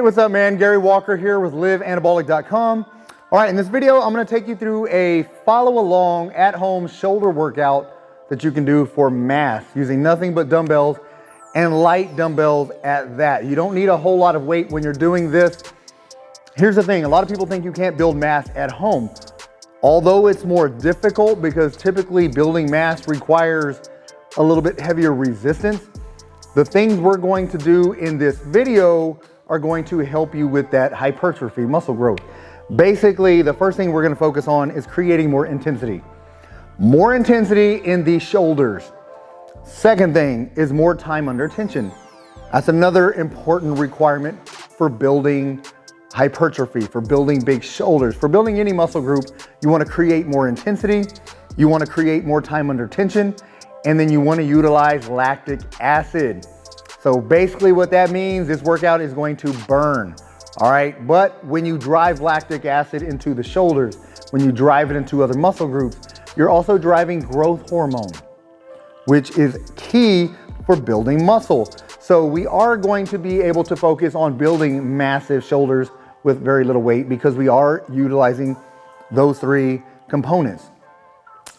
what's up, man? Gary Walker here with liveanabolic.com. All right, in this video, I'm gonna take you through a follow along at home shoulder workout that you can do for mass using nothing but dumbbells and light dumbbells at that. You don't need a whole lot of weight when you're doing this. Here's the thing, a lot of people think you can't build mass at home. Although it's more difficult because typically building mass requires a little bit heavier resistance, the things we're going to do in this video are going to help you with that hypertrophy, muscle growth. Basically, the first thing we're gonna focus on is creating more intensity. More intensity in the shoulders. Second thing is more time under tension. That's another important requirement for building hypertrophy, for building big shoulders, for building any muscle group. You wanna create more intensity, you wanna create more time under tension, and then you wanna utilize lactic acid. So basically what that means, this workout is going to burn, all right? But when you drive lactic acid into the shoulders, when you drive it into other muscle groups, you're also driving growth hormone, which is key for building muscle. So we are going to be able to focus on building massive shoulders with very little weight because we are utilizing those three components: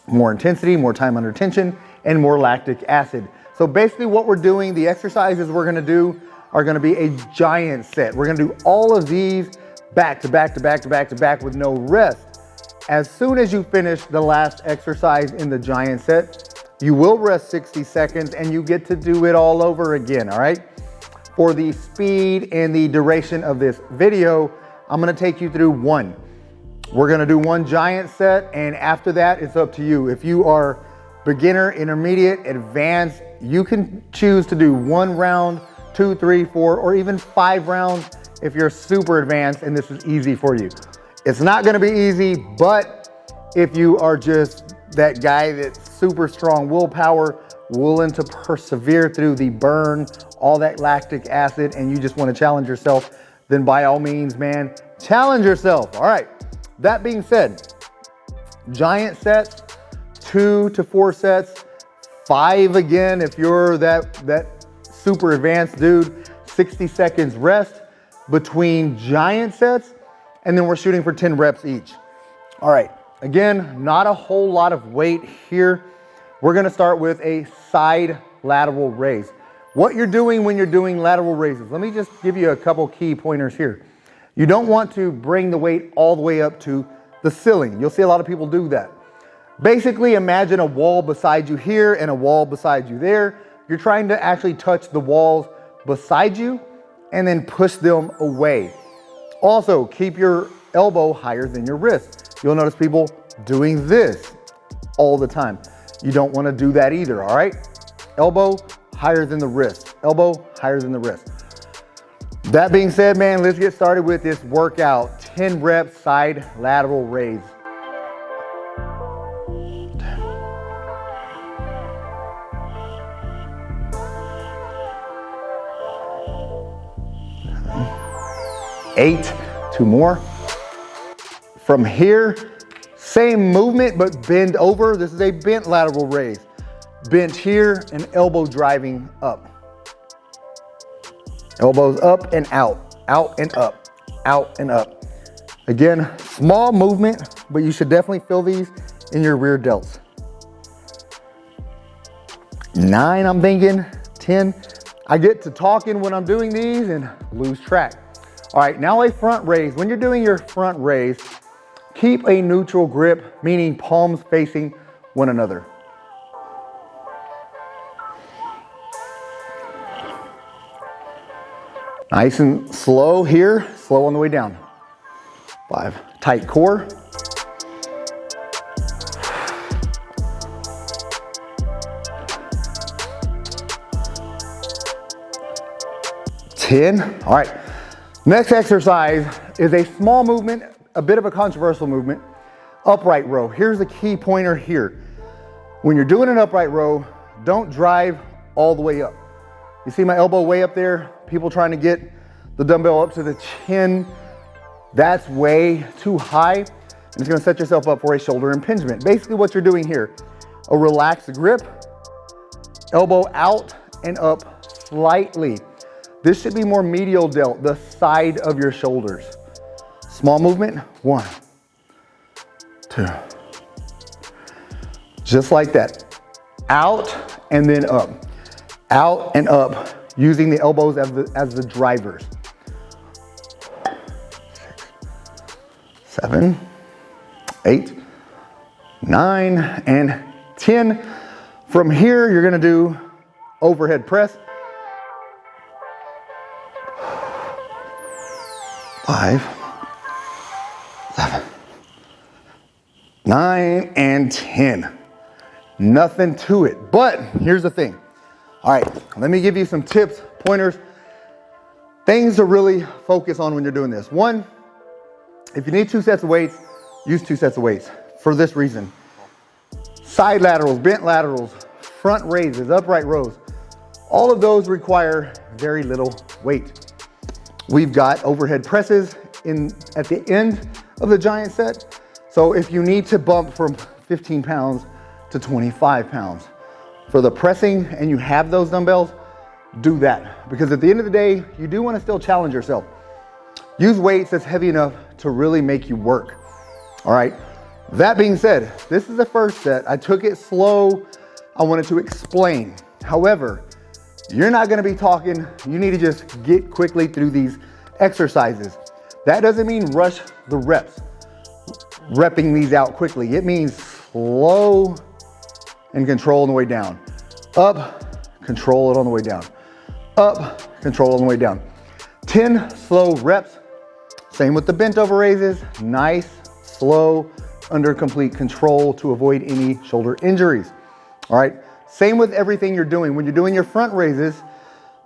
more intensity, more time under tension, and more lactic acid. So basically what we're doing, the exercises we're gonna do are gonna be a giant set. We're gonna do all of these back to back to back to back to back with no rest. As soon as you finish the last exercise in the giant set, you will rest 60 seconds and you get to do it all over again, all right? For the speed and the duration of this video, I'm gonna take you through one. We're gonna do one giant set, and after that, it's up to you. If you are beginner, intermediate, advanced, you can choose to do 1 round, 2, 3, 4, or even 5 rounds if you're super advanced and this is easy for you. It's not gonna be easy, but if you are just that guy that's super strong willpower, willing to persevere through the burn, all that lactic acid, and you just wanna challenge yourself, then by all means, man, challenge yourself. All right, that being said, giant sets, 2 to 4 sets, 5 again if you're that super advanced dude, 60 seconds rest between giant sets, and then we're shooting for 10 reps each. All right, again, not a whole lot of weight here. We're gonna start with a side lateral raise. What you're doing when you're doing lateral raises, let me just give you a couple key pointers here. You don't want to bring the weight all the way up to the ceiling. You'll see a lot of people do that. Basically, imagine a wall beside you here and a wall beside you there. You're trying to actually touch the walls beside you and then push them away. Also, keep your elbow higher than your wrist. You'll notice people doing this all the time. You don't want to do that either, all right? Elbow higher than the wrist. Elbow higher than the wrist. That being said, man, let's get started with this workout. 10 reps side lateral raise. Eight, 2 more. From here, same movement, but bend over. This is a bent lateral raise. Bent here and elbow driving up. Elbows up and out and up, out and up. Again, small movement, but you should definitely feel these in your rear delts. 9, I'm thinking, 10. I get to talking when I'm doing these and lose track. All right, now a front raise. When you're doing your front raise, keep a neutral grip, meaning palms facing one another. Nice and slow here, slow on the way down. 5, tight core. 10, all right. Next exercise is a small movement, a bit of a controversial movement, upright row. Here's the key pointer here. When you're doing an upright row, don't drive all the way up. You see my elbow way up there? People trying to get the dumbbell up to the chin. That's way too high, and it's gonna set yourself up for a shoulder impingement. Basically what you're doing here, a relaxed grip, elbow out and up slightly. This should be more medial delt, the side of your shoulders. Small movement, 1, 2. Just like that. Out and then up. Out and up, using the elbows as the drivers. 6, 7, 8, 9, and 10. From here, you're gonna do overhead press. 5, 7, 9, and 10. Nothing to it, but here's the thing. All right, let me give you some tips, pointers, things to really focus on when you're doing this. 1, if you need 2 sets of weights, use 2 sets of weights for this reason. Side laterals, bent laterals, front raises, upright rows, all of those require very little weight. We've got overhead presses at the end of the giant set. So if you need to bump from 15 pounds to 25 pounds for the pressing and you have those dumbbells, do that. Because at the end of the day, you do want to still challenge yourself. Use weights that's heavy enough to really make you work. All right. That being said, this is the first set. I took it slow. I wanted to explain. However, you're not going to be talking. You need to just get quickly through these exercises. That doesn't mean rush the reps, repping these out quickly. It means slow and control on the way down. Up, control it on the way down. Up, control on the way down. 10 slow reps. Same with the bent over raises. Nice, slow, under complete control to avoid any shoulder injuries. All right. Same with everything you're doing. When you're doing your front raises,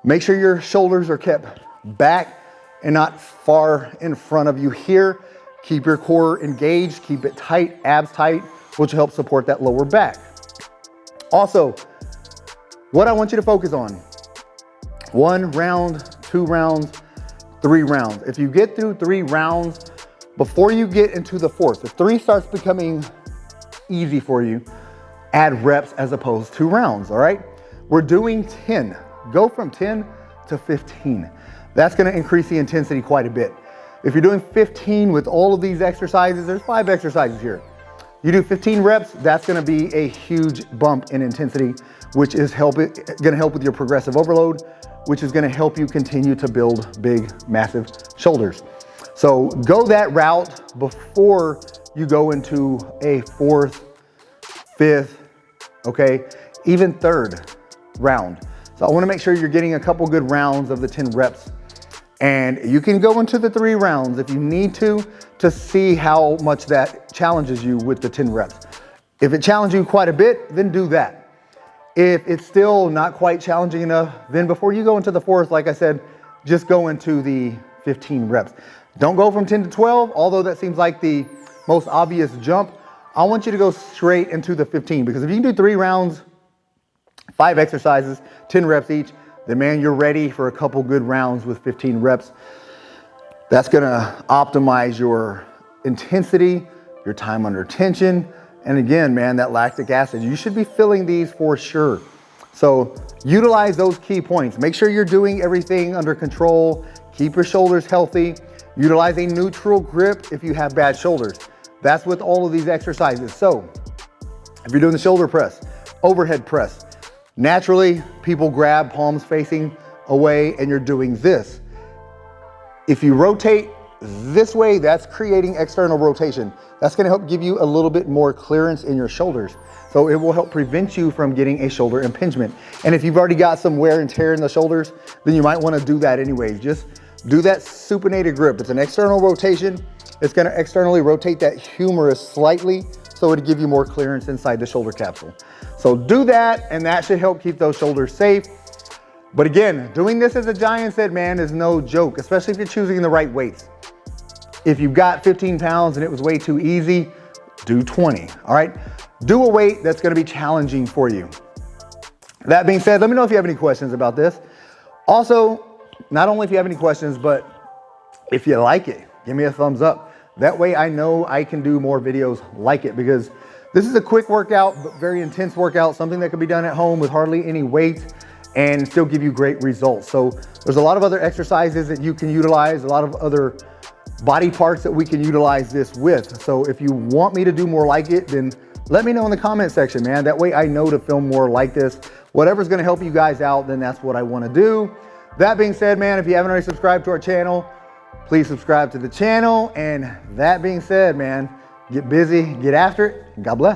make sure your shoulders are kept back and not far in front of you here. Keep your core engaged, keep it tight, abs tight, which will help support that lower back. Also, what I want you to focus on, 1 round, 2 rounds, 3 rounds. If you get through 3 rounds, before you get into the 4th, if 3 starts becoming easy for you, add reps as opposed to rounds, all right? We're doing 10. Go from 10 to 15. That's gonna increase the intensity quite a bit. If you're doing 15 with all of these exercises, there's 5 exercises here. You do 15 reps, that's gonna be a huge bump in intensity, which is gonna help with your progressive overload, which is gonna help you continue to build big, massive shoulders. So go that route before you go into a 4th, 5th, okay, even 3rd round. So I wanna make sure you're getting a couple good rounds of the 10 reps. And you can go into the 3 rounds if you need to see how much that challenges you with the 10 reps. If it challenges you quite a bit, then do that. If it's still not quite challenging enough, then before you go into the 4th, like I said, just go into the 15 reps. Don't go from 10 to 12, although that seems like the most obvious jump. I want you to go straight into the 15, because if you can do 3 rounds, 5 exercises, 10 reps each, then man, you're ready for a couple good rounds with 15 reps. That's gonna optimize your intensity, your time under tension, and again, man, that lactic acid, you should be filling these for sure. So utilize those key points. Make sure you're doing everything under control. Keep your shoulders healthy. Utilize a neutral grip if you have bad shoulders. That's with all of these exercises. So if you're doing the shoulder press, overhead press, naturally people grab palms facing away and you're doing this. If you rotate this way, that's creating external rotation. That's gonna help give you a little bit more clearance in your shoulders. So it will help prevent you from getting a shoulder impingement. And if you've already got some wear and tear in the shoulders, then you might wanna do that anyways. Just do that supinated grip. It's an external rotation. It's gonna externally rotate that humerus slightly so it'll give you more clearance inside the shoulder capsule. So do that, and that should help keep those shoulders safe. But again, doing this as a giant set, man, is no joke, especially if you're choosing the right weights. If you've got 15 pounds and it was way too easy, do 20, all right? Do a weight that's gonna be challenging for you. That being said, let me know if you have any questions about this. Also, not only if you have any questions, but if you like it, give me a thumbs up. That way I know I can do more videos like it, because this is a quick workout, but very intense workout, something that can be done at home with hardly any weight. and still give you great results. So there's a lot of other exercises that you can utilize, a lot of other body parts that we can utilize this with. So if you want me to do more like it, then let me know in the comment section, man. That way I know to film more like this. Whatever's gonna help you guys out, then that's what I wanna do. That being said, man, if you haven't already subscribed to our channel, please subscribe to the channel. And that being said, man, get busy, get after it, and God bless.